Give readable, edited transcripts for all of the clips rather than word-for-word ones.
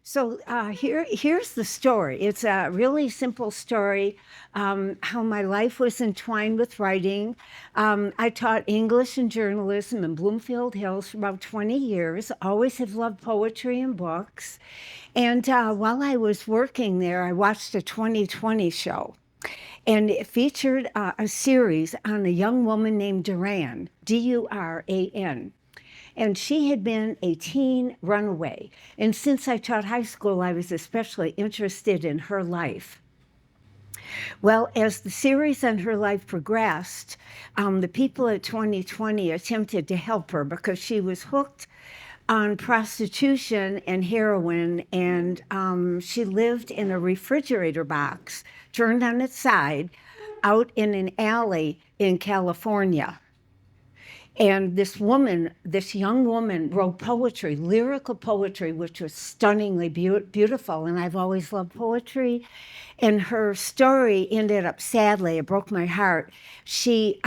So here's the story. It's a really simple story, how my life was entwined with writing. I taught English and journalism in Bloomfield Hills for about 20 years, always have loved poetry and books. And while I was working there, I watched a 2020 show. And it featured a series on a young woman named Duran, Duran. And she had been a teen runaway. And since I taught high school, I was especially interested in her life. Well, as the series on her life progressed, the people at 2020 attempted to help her because she was hooked on prostitution and heroin, and she lived in a refrigerator box turned on its side out in an alley in California. And this young woman, wrote poetry, lyrical poetry, which was stunningly beautiful. And I've always loved poetry. And her story ended up sadly. It broke my heart. She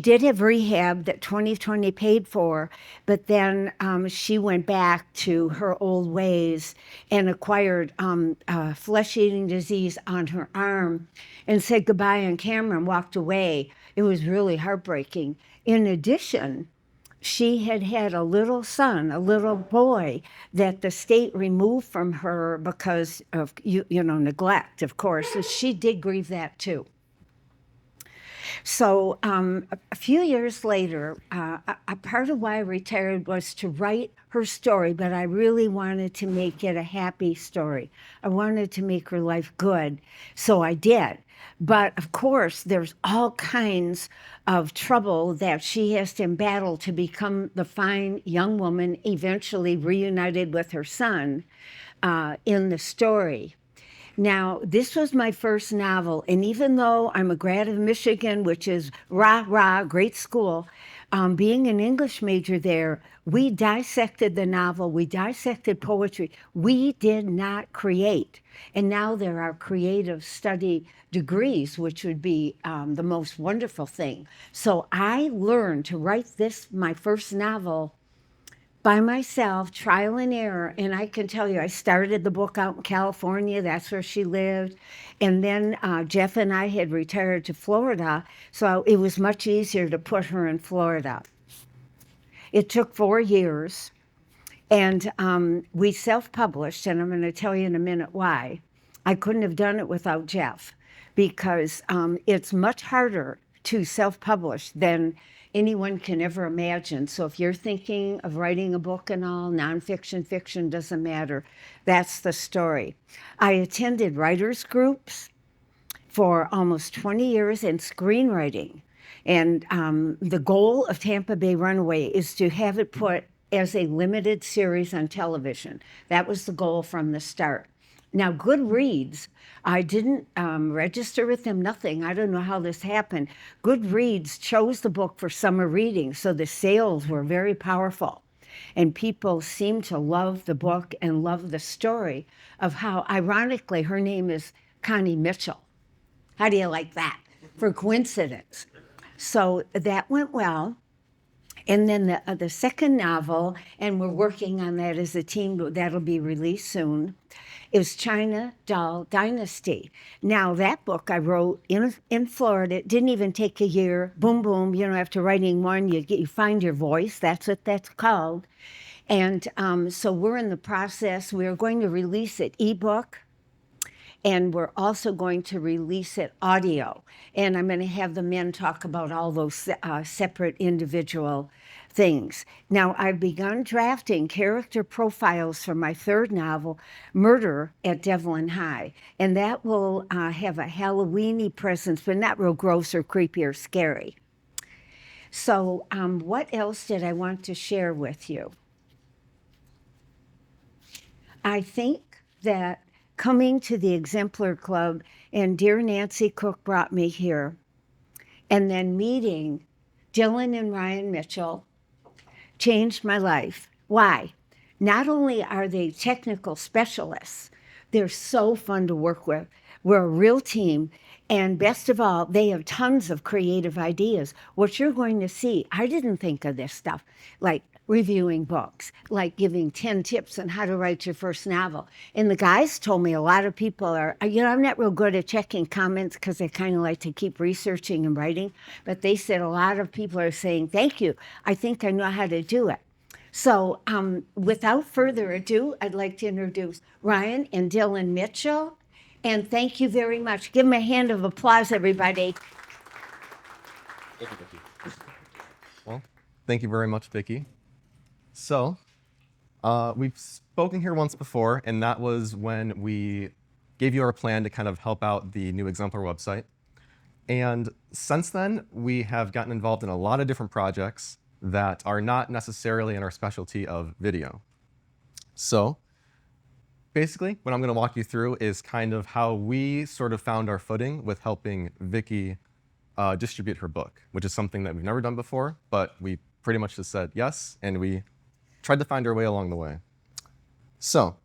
did have rehab that 2020 paid for, but then she went back to her old ways and acquired flesh-eating disease on her arm and said goodbye on camera and walked away. It was really heartbreaking. In addition, she had had a little son, a little boy, that the state removed from her because of neglect, of course. So she did grieve that too. So a few years later, a part of why I retired was to write her story, but I really wanted to make it a happy story. I wanted to make her life good, so I did. But of course, there's all kinds of trouble that she has to battle to become the fine young woman eventually reunited with her son in the story. Now, this was my first novel, and even though I'm a grad of Michigan, which is rah, great school, being an English major there, we dissected the novel, we dissected poetry. We did not create. And now there are creative study degrees, which would be the most wonderful thing. So I learned to write this, my first novel, by myself, trial and error. And I can tell you, I started the book out in California. That's where she lived. And then Jeff and I had retired to Florida. So it was much easier to put her in Florida. It took 4 years. And we self-published. And I'm going to tell you in a minute why. I couldn't have done it without Jeff because it's much harder to self-publish than anyone can ever imagine. So if you're thinking of writing a book and all, nonfiction, fiction, doesn't matter. That's the story. I attended writers' groups for almost 20 years in screenwriting. And the goal of Tampa Bay Runaway is to have it put as a limited series on television. That was the goal from the start. Now, Goodreads, I didn't register with them, nothing. I don't know how this happened. Goodreads chose the book for summer reading, so the sales were very powerful. And people seemed to love the book and love the story of how, ironically, her name is Connie Mitchell. How do you like that? For coincidence. So that went well. And then the second novel, and we're working on that as a team, that'll be released soon, is China Doll Dynasty. Now, that book I wrote in Florida. It didn't even take a year. Boom, boom. After writing one, you find your voice. That's what that's called. And so we're in the process. We're going to release it ebook. And we're also going to release it audio. And I'm going to have the men talk about all those separate individual things. Now, I've begun drafting character profiles for my third novel, Murder at Devlin High. And that will have a Halloween-y presence, but not real gross or creepy or scary. So what else did I want to share with you? I think that coming to the Xemplar Club, and dear Nancy Cook brought me here, and then meeting Dylan and Ryan Mitchell changed my life. Why? Not only are they technical specialists, they're so fun to work with. We're a real team, And best of all, they have tons of creative ideas. What you're going to see, I didn't think of this stuff, like reviewing books, like giving 10 tips on how to write your first novel. And the guys told me a lot of people are, I'm not real good at checking comments because I kind of like to keep researching and writing, but they said a lot of people are saying, thank you, I think I know how to do it. So without further ado, I'd like to introduce Ryan and Dylan Mitchell. And thank you very much. Give them a hand of applause, everybody. Thank you, Vicki. Well, thank you very much, Vicki. So, we've spoken here once before, and that was when we gave you our plan to kind of help out the new Xemplar website. And since then, we have gotten involved in a lot of different projects that are not necessarily in our specialty of video. So, basically, what I'm going to walk you through is kind of how we sort of found our footing with helping Vicki distribute her book, which is something that we've never done before, but we pretty much just said yes, and we tried to find our way along the way. So,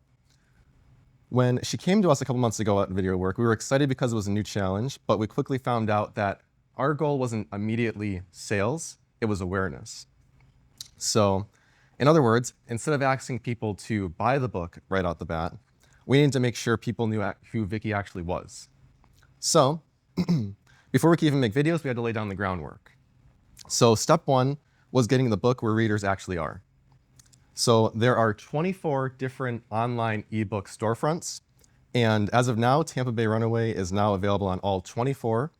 when she came to us a couple months ago at Video Work, we were excited because it was a new challenge, but we quickly found out that our goal wasn't immediately sales, it was awareness. So, in other words, instead of asking people to buy the book right out the bat, we needed to make sure people knew who Vicki actually was. So, before we could even make videos, we had to lay down the groundwork. So step one was getting the book where readers actually are. So there are 24 different online ebook storefronts, and as of now, Tampa Bay Runaway is now available on all 24,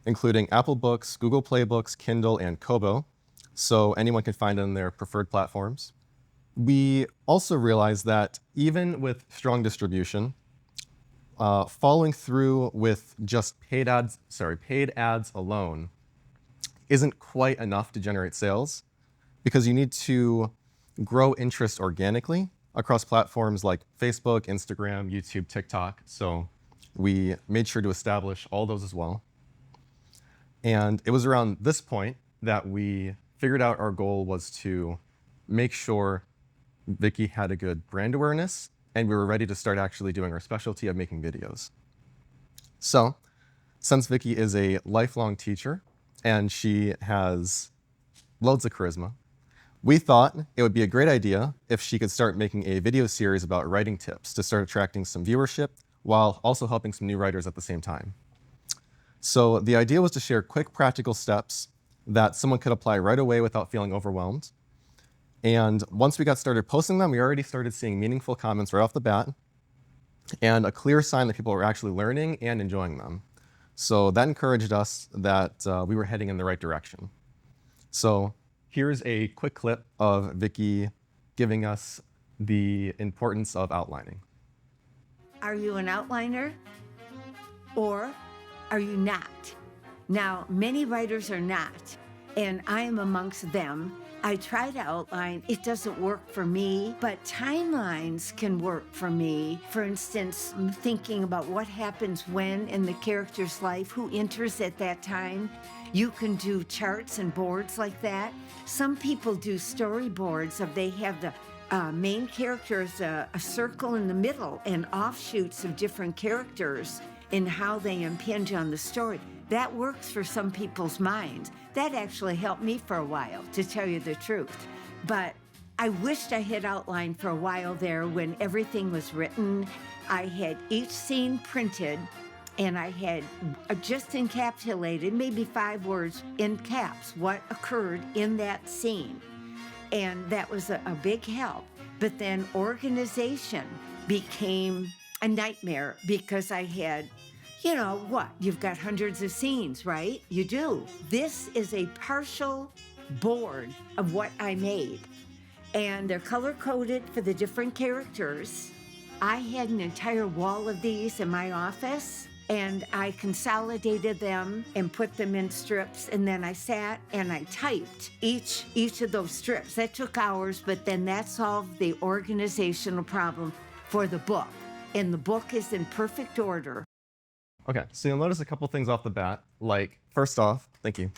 including Apple Books, Google Play Books, Kindle, and Kobo, so anyone can find it on their preferred platforms. We also realized that even with strong distribution, following through with just paid ads alone isn't quite enough to generate sales, because you need to grow interest organically across platforms like Facebook, Instagram, YouTube, TikTok. So we made sure to establish all those as well. And it was around this point that we figured out our goal was to make sure Vicki had a good brand awareness, and we were ready to start actually doing our specialty of making videos. So, since Vicki is a lifelong teacher and she has loads of charisma, we thought it would be a great idea if she could start making a video series about writing tips to start attracting some viewership while also helping some new writers at the same time. So the idea was to share quick practical steps that someone could apply right away without feeling overwhelmed. And once we got started posting them, we already started seeing meaningful comments right off the bat, and a clear sign that people were actually learning and enjoying them. So that encouraged us that we were heading in the right direction. So here's a quick clip of Vicki giving us the importance of outlining. Are you an outliner? Or are you not? Now, many writers are not, and I am amongst them. I try to outline, it doesn't work for me, but timelines can work for me. For instance, I'm thinking about what happens when in the character's life, who enters at that time. You can do charts and boards like that. Some people do storyboards of they have the main characters, a circle in the middle, and offshoots of different characters and how they impinge on the story. That works for some people's minds. That actually helped me for a while, to tell you the truth. But I wished I had outlined for a while there when everything was written. I had each scene printed, and I had just encapsulated, maybe 5 words in caps, what occurred in that scene. And that was a big help. But then organization became a nightmare because I had, you've got hundreds of scenes, right? You do. This is a partial board of what I made. And they're color-coded for the different characters. I had an entire wall of these in my office, and I consolidated them and put them in strips, and then I sat and I typed each of those strips. That took hours, but then that solved the organizational problem for the book. And the book is in perfect order. Okay, so you'll notice a couple things off the bat. Like, first off, thank you.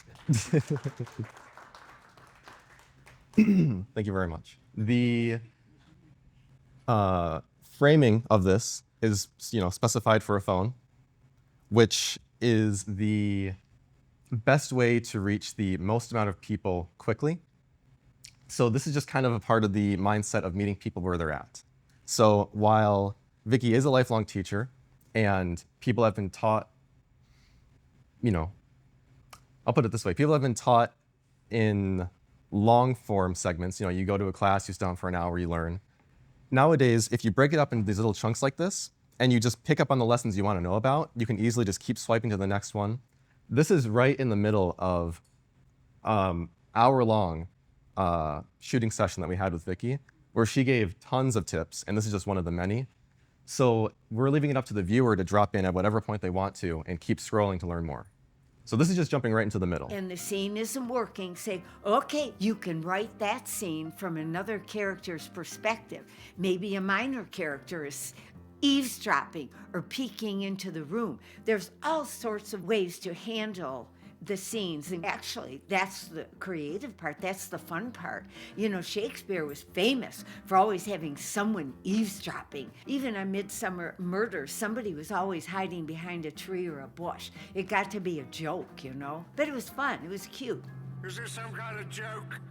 Thank you very much. The framing of this is, specified for a phone, which is the best way to reach the most amount of people quickly. So this is just kind of a part of the mindset of meeting people where they're at. So while Vicky is a lifelong teacher and people have been taught, I'll put it this way, people have been taught in long form segments. You go to a class, you sit down for an hour, you learn. Nowadays, if you break it up into these little chunks like this, and you just pick up on the lessons you want to know about, you can easily just keep swiping to the next one. This is right in the middle of hour-long shooting session that we had with Vicky, where she gave tons of tips, and this is just one of the many. So we're leaving it up to the viewer to drop in at whatever point they want to and keep scrolling to learn more. So this is just jumping right into the middle. And the scene isn't working, say, okay, you can write that scene from another character's perspective. Maybe a minor character is eavesdropping or peeking into the room. There's all sorts of ways to handle the scenes, and actually that's the creative part, that's the fun part. Shakespeare was famous for always having someone eavesdropping. Even on Midsummer Murder, somebody was always hiding behind a tree or a bush. It got to be a joke, but it was fun, it was cute. Is this some kind of joke?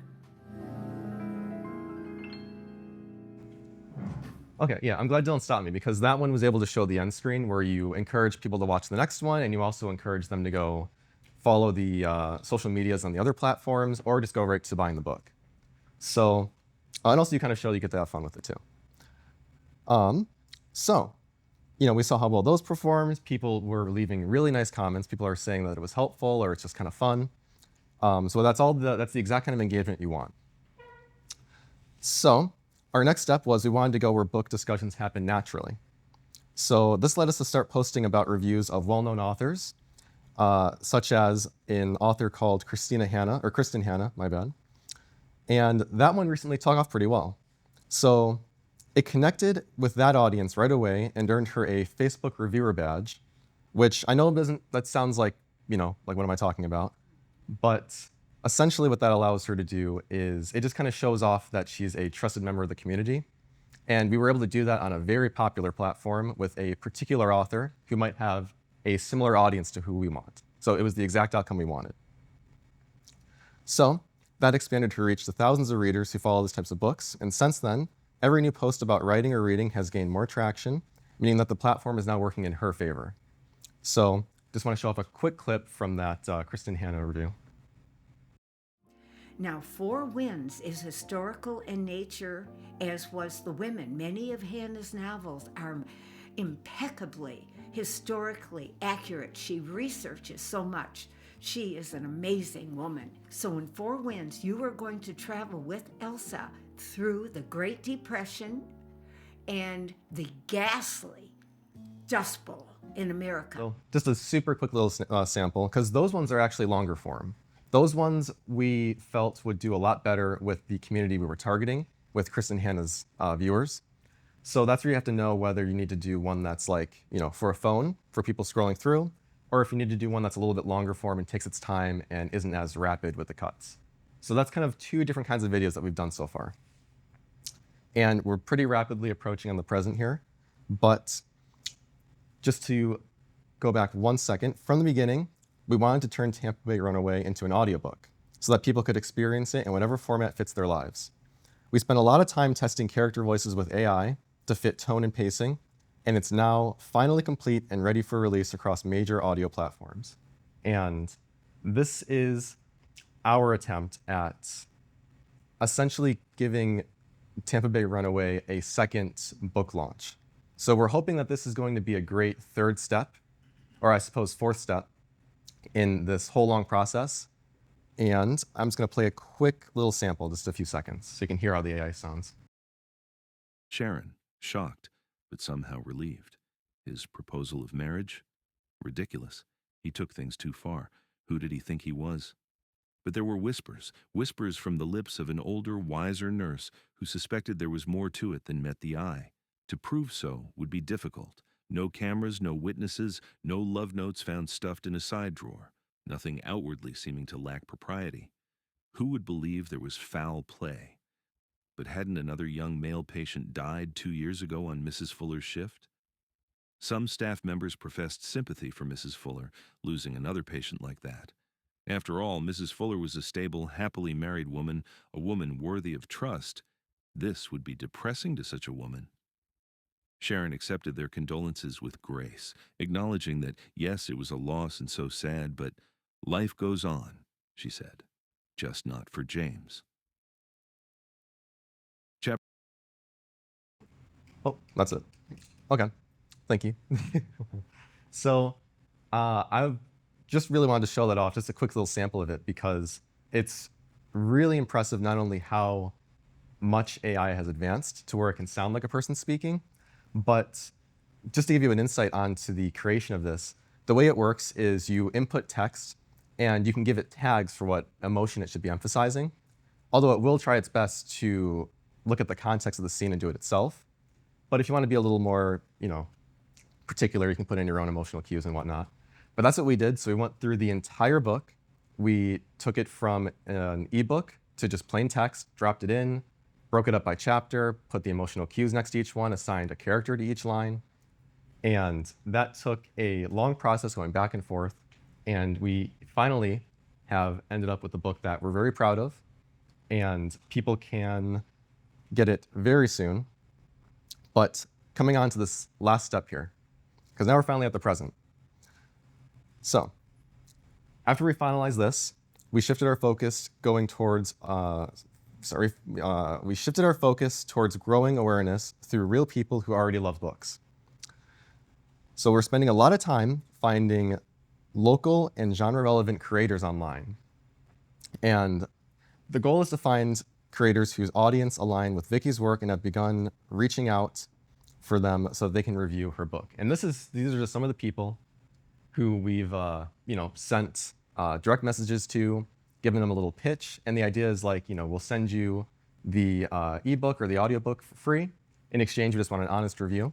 Okay, yeah, I'm glad Dylan stopped me, because that one was able to show the end screen where you encourage people to watch the next one, and you also encourage them to go follow the social medias on the other platforms, or just go right to buying the book. So, and also you kind of show you get to have fun with it too. So, we saw how well those performed. People were leaving really nice comments. People are saying that it was helpful or it's just kind of fun. So that's the exact kind of engagement you want. So, our next step was we wanted to go where book discussions happen naturally. So this led us to start posting about reviews of well-known authors, such as an author called Kristen Hanna, my bad. And that one recently took off pretty well. So it connected with that audience right away and earned her a Facebook reviewer badge, which I know that sounds like, like what am I talking about? But essentially what that allows her to do is it just kind of shows off that she's a trusted member of the community. And we were able to do that on a very popular platform with a particular author who might have a similar audience to who we want. So it was the exact outcome we wanted. So that expanded her reach to thousands of readers who follow these types of books. And since then, every new post about writing or reading has gained more traction, meaning that the platform is now working in her favor. So just want to show off a quick clip from that Kristen Hanna review. Now, Four Winds is historical in nature, as was The Women. Many of Hannah's novels are impeccably, historically accurate. She researches so much. She is an amazing woman. So in Four Winds, you are going to travel with Elsa through the Great Depression and the ghastly Dust Bowl in America. So just a super quick little sample, because those ones are actually longer form. Those ones we felt would do a lot better with the community we were targeting, with Kristen Hanna's viewers. So that's where you have to know whether you need to do one that's like, for a phone, for people scrolling through, or if you need to do one that's a little bit longer form and takes its time and isn't as rapid with the cuts. So that's kind of two different kinds of videos that we've done so far. And we're pretty rapidly approaching on the present here. But just to go back 1 second, from the beginning, we wanted to turn Tampa Bay Runaway into an audiobook so that people could experience it in whatever format fits their lives. We spent a lot of time testing character voices with AI to fit tone and pacing, and it's now finally complete and ready for release across major audio platforms. And this is our attempt at essentially giving Tampa Bay Runaway a second book launch. So we're hoping that this is going to be a great third step, or I suppose fourth step, in this whole long process. And I'm just going to play a quick little sample, just a few seconds, so you can hear how the AI sounds. Sharon, shocked, but somehow relieved. His proposal of marriage? Ridiculous. He took things too far. Who did he think he was? But there were whispers from the lips of an older, wiser nurse who suspected there was more to it than met the eye. To prove so would be difficult. No cameras, no witnesses, no love notes found stuffed in a side drawer. Nothing outwardly seeming to lack propriety. Who would believe there was foul play? But hadn't another young male patient died 2 years ago on Mrs. Fuller's shift? Some staff members professed sympathy for Mrs. Fuller, losing another patient like that. After all, Mrs. Fuller was a stable, happily married woman, a woman worthy of trust. This would be depressing to such a woman. Sharon accepted their condolences with grace, acknowledging that, yes, it was a loss and so sad, but life goes on, she said, just not for James. Oh, that's it. Okay, thank you. So I just really wanted to show that off, just a quick little sample of it, because it's really impressive not only how much AI has advanced to where it can sound like a person speaking, but just to give you an insight onto the creation of this, the way it works is you input text and you can give it tags for what emotion it should be emphasizing, although it will try its best to look at the context of the scene and do it itself. But if you want to be a little more, particular, you can put in your own emotional cues and whatnot. But that's what we did. So we went through the entire book. We took it from an ebook to just plain text, dropped it in, broke it up by chapter, put the emotional cues next to each one, assigned a character to each line. And that took a long process going back and forth. And we finally have ended up with a book that we're very proud of. And people can get it very soon. But coming on to this last step here, because now we're finally at the present. So after we finalized this, we shifted our focus towards growing awareness through real people who already love books. So we're spending a lot of time finding local and genre-relevant creators online. And the goal is to find creators whose audience align with Vicky's work and have begun reaching out for them so they can review her book. And these are just some of the people who we've sent direct messages to, given them a little pitch. And the idea is we'll send you the ebook or the audiobook for free. In exchange, we just want an honest review.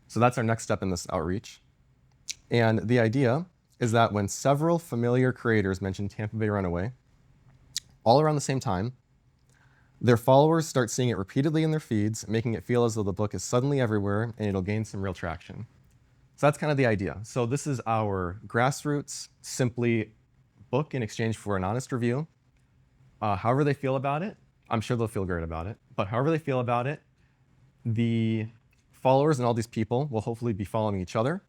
So that's our next step in this outreach. And the idea is that when several familiar creators mention Tampa Bay Runaway, all around the same time, their followers start seeing it repeatedly in their feeds, making it feel as though the book is suddenly everywhere and it'll gain some real traction. So that's kind of the idea. So this is our grassroots, simply book in exchange for an honest review. However they feel about it, I'm sure they'll feel great about it, but however they feel about it, the followers and all these people will hopefully be following each other.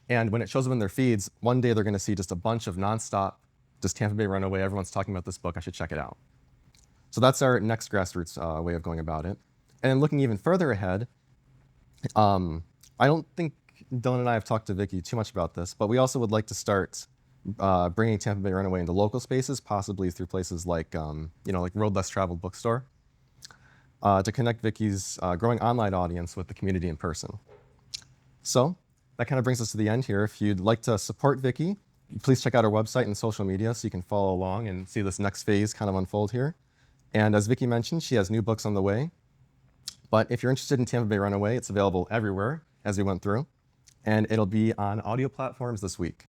And when it shows up in their feeds, one day they're going to see just a bunch of nonstop, just Tampa Bay Runaway, everyone's talking about this book, I should check it out. So that's our next grassroots way of going about it. And then looking even further ahead, I don't think Dylan and I have talked to Vicky too much about this, but we also would like to start bringing Tampa Bay Runaway into local spaces, possibly through places like Road Less Traveled Bookstore, to connect Vicky's growing online audience with the community in person. So that kind of brings us to the end here. If you'd like to support Vicky, please check out our website and social media so you can follow along and see this next phase kind of unfold here. And as Vicky mentioned, she has new books on the way. But if you're interested in Tampa Bay Runaway, it's available everywhere as we went through. And it'll be on audio platforms this week.